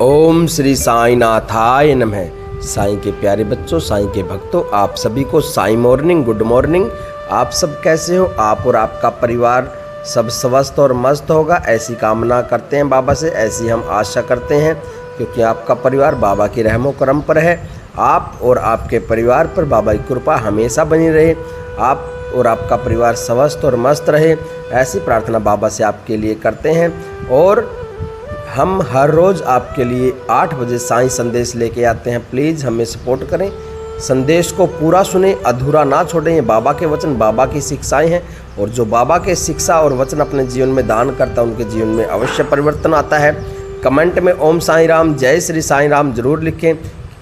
ओम श्री साईनाथाय नमः। साईं के प्यारे बच्चों, साईं के भक्तों, आप सभी को साईं मॉर्निंग, गुड मॉर्निंग। आप सब कैसे हो? आप और आपका परिवार सब स्वस्थ और मस्त होगा, ऐसी कामना करते हैं बाबा से, ऐसी हम आशा करते हैं, क्योंकि आपका परिवार बाबा की रहमो करम पर है। आप और आपके परिवार पर बाबा की कृपा हमेशा बनी रहे, आप और आपका परिवार स्वस्थ और मस्त रहे, ऐसी प्रार्थना बाबा से आपके लिए करते हैं। और हम हर रोज़ आपके लिए 8 बजे साईं संदेश लेके आते हैं। प्लीज़ हमें सपोर्ट करें, संदेश को पूरा सुने, अधूरा ना छोड़ें। ये बाबा के वचन, बाबा की शिक्षाएं हैं, और जो बाबा के शिक्षा और वचन अपने जीवन में दान करता है, उनके जीवन में अवश्य परिवर्तन आता है। कमेंट में ओम साईं राम, जय श्री साईं राम जरूर लिखें,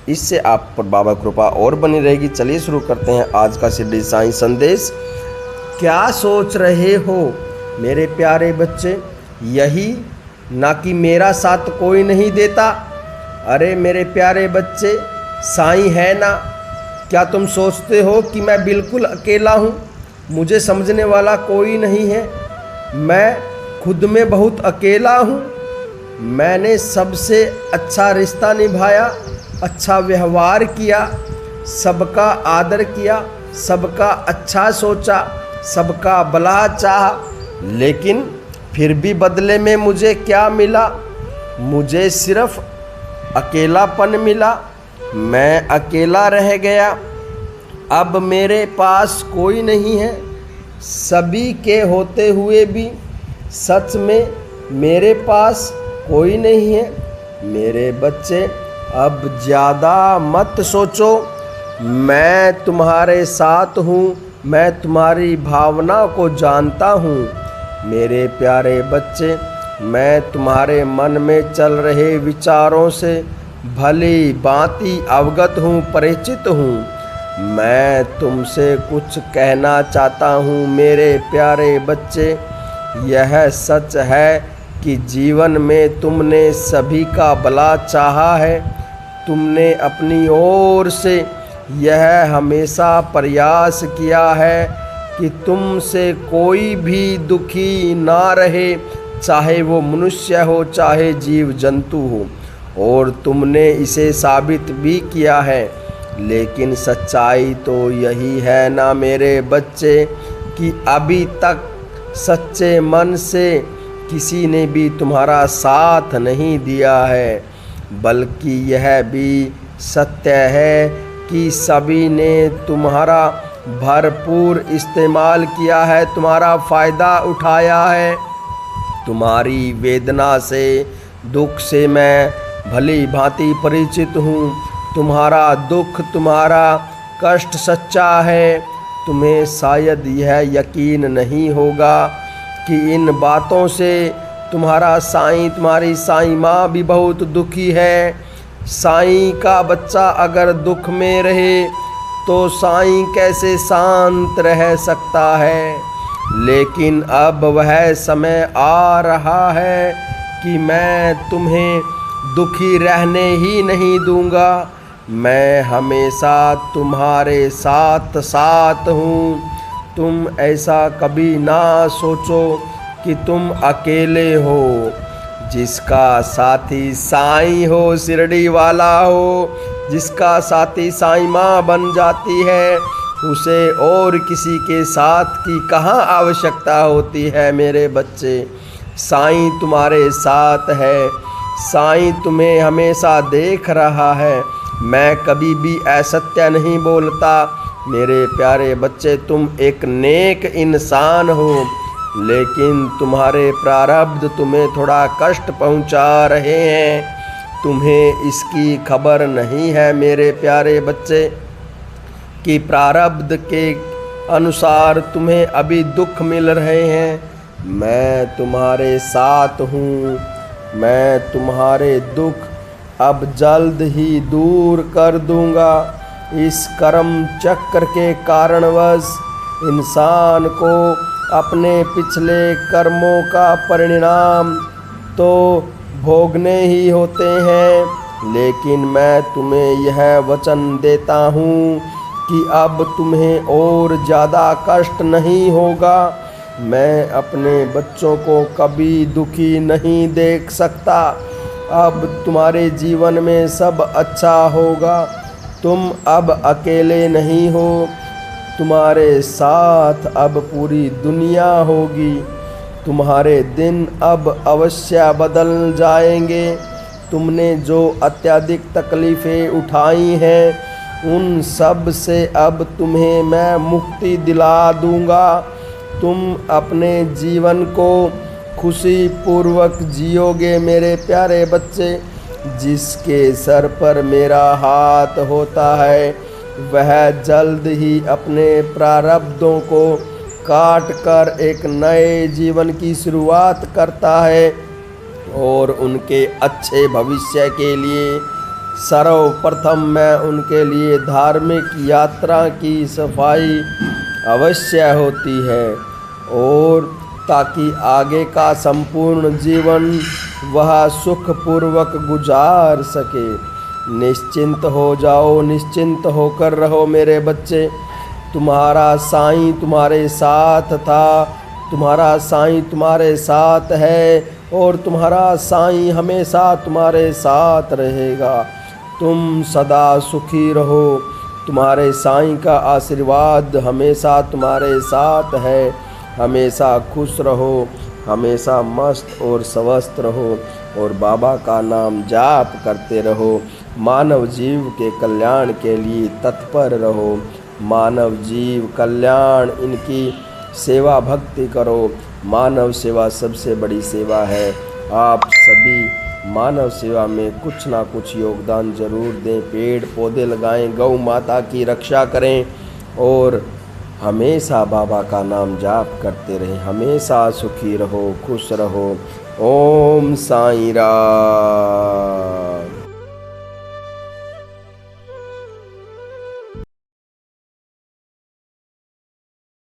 इससे आप पर बाबा कृपा और बनी रहेगी। चलिए शुरू करते हैं आज का शिरडी साईं संदेश। क्या सोच रहे हो मेरे प्यारे बच्चे, यही ना कि मेरा साथ कोई नहीं देता? अरे मेरे प्यारे बच्चे, साईं है ना। क्या तुम सोचते हो कि मैं बिल्कुल अकेला हूँ, मुझे समझने वाला कोई नहीं है? मैं खुद में बहुत अकेला हूँ। मैंने सबसे अच्छा रिश्ता निभाया, अच्छा व्यवहार किया, सबका आदर किया, सबका अच्छा सोचा, सबका भला चाहा, लेकिन फिर भी बदले में मुझे क्या मिला? मुझे सिर्फ अकेलापन मिला। मैं अकेला रह गया। अब मेरे पास कोई नहीं है। सभी के होते हुए भी सच में मेरे पास कोई नहीं है। मेरे बच्चे, अब ज़्यादा मत सोचो, मैं तुम्हारे साथ हूँ, मैं तुम्हारी भावना को जानता हूँ। मेरे प्यारे बच्चे, मैं तुम्हारे मन में चल रहे विचारों से भली भांति अवगत हूँ, परिचित हूँ। मैं तुमसे कुछ कहना चाहता हूँ मेरे प्यारे बच्चे। यह सच है कि जीवन में तुमने सभी का भला चाहा है। तुमने अपनी ओर से यह हमेशा प्रयास किया है कि तुमसे कोई भी दुखी ना रहे, चाहे वो मनुष्य हो चाहे जीव जंतु हो, और तुमने इसे साबित भी किया है। लेकिन सच्चाई तो यही है ना मेरे बच्चे, कि अभी तक सच्चे मन से किसी ने भी तुम्हारा साथ नहीं दिया है। बल्कि यह भी सत्य है कि सभी ने तुम्हारा भरपूर इस्तेमाल किया है, तुम्हारा फ़ायदा उठाया है। तुम्हारी वेदना से, दुख से मैं भली भांति परिचित हूँ। तुम्हारा दुख, तुम्हारा कष्ट सच्चा है। तुम्हें शायद यह यकीन नहीं होगा कि इन बातों से तुम्हारा साईं, तुम्हारी साईं माँ भी बहुत दुखी है। साईं का बच्चा अगर दुख में रहे तो साईं कैसे शांत रह सकता है? लेकिन अब वह समय आ रहा है कि मैं तुम्हें दुखी रहने ही नहीं दूंगा। मैं हमेशा तुम्हारे साथ साथ हूँ। तुम ऐसा कभी ना सोचो कि तुम अकेले हो। जिसका साथी साईं हो, शिरडी वाला हो, जिसका साथी साईं माँ बन जाती है, उसे और किसी के साथ की कहाँ आवश्यकता होती है मेरे बच्चे। साईं तुम्हारे साथ है, साईं तुम्हें हमेशा देख रहा है। मैं कभी भी असत्य नहीं बोलता मेरे प्यारे बच्चे। तुम एक नेक इंसान हो, लेकिन तुम्हारे प्रारब्ध तुम्हें थोड़ा कष्ट पहुंचा रहे हैं। तुम्हें इसकी खबर नहीं है मेरे प्यारे बच्चे कि प्रारब्ध के अनुसार तुम्हें अभी दुख मिल रहे हैं। मैं तुम्हारे साथ हूँ। मैं तुम्हारे दुख अब जल्द ही दूर कर दूँगा। इस कर्म चक्र के कारणवश इंसान को अपने पिछले कर्मों का परिणाम तो भोगने ही होते हैं। लेकिन मैं तुम्हें यह वचन देता हूँ कि अब तुम्हें और ज़्यादा कष्ट नहीं होगा। मैं अपने बच्चों को कभी दुखी नहीं देख सकता। अब तुम्हारे जीवन में सब अच्छा होगा। तुम अब अकेले नहीं हो, तुम्हारे साथ अब पूरी दुनिया होगी। तुम्हारे दिन अब अवश्य बदल जाएंगे। तुमने जो अत्यधिक तकलीफ़ें उठाई हैं उन सब से अब तुम्हें मैं मुक्ति दिला दूंगा। तुम अपने जीवन को खुशी पूर्वक जियोगे मेरे प्यारे बच्चे। जिसके सर पर मेरा हाथ होता है वह जल्द ही अपने प्रारब्धों को काट कर एक नए जीवन की शुरुआत करता है और उनके अच्छे भविष्य के लिए सर्वप्रथम मैं उनके लिए धार्मिक यात्रा की सफाई अवश्य होती है और ताकि आगे का संपूर्ण जीवन वह सुखपूर्वक गुजार सके। निश्चिंत हो जाओ, निश्चिंत होकर रहो मेरे बच्चे। तुम्हारा साईं तुम्हारे साथ था, तुम्हारा साईं तुम्हारे साथ है और तुम्हारा साईं हमेशा तुम्हारे साथ रहेगा। तुम सदा सुखी रहो, तुम्हारे साईं का आशीर्वाद हमेशा तुम्हारे साथ है। हमेशा खुश रहो, हमेशा मस्त और स्वस्थ रहो और बाबा का नाम जाप करते रहो। मानव जीव के कल्याण के लिए तत्पर रहो। मानव जीव कल्याण, इनकी सेवा भक्ति करो। मानव सेवा सबसे बड़ी सेवा है। आप सभी मानव सेवा में कुछ ना कुछ योगदान जरूर दें। पेड़ पौधे लगाएं, गौ माता की रक्षा करें और हमेशा बाबा का नाम जाप करते रहें। हमेशा सुखी रहो, खुश रहो। ओम साईं राम।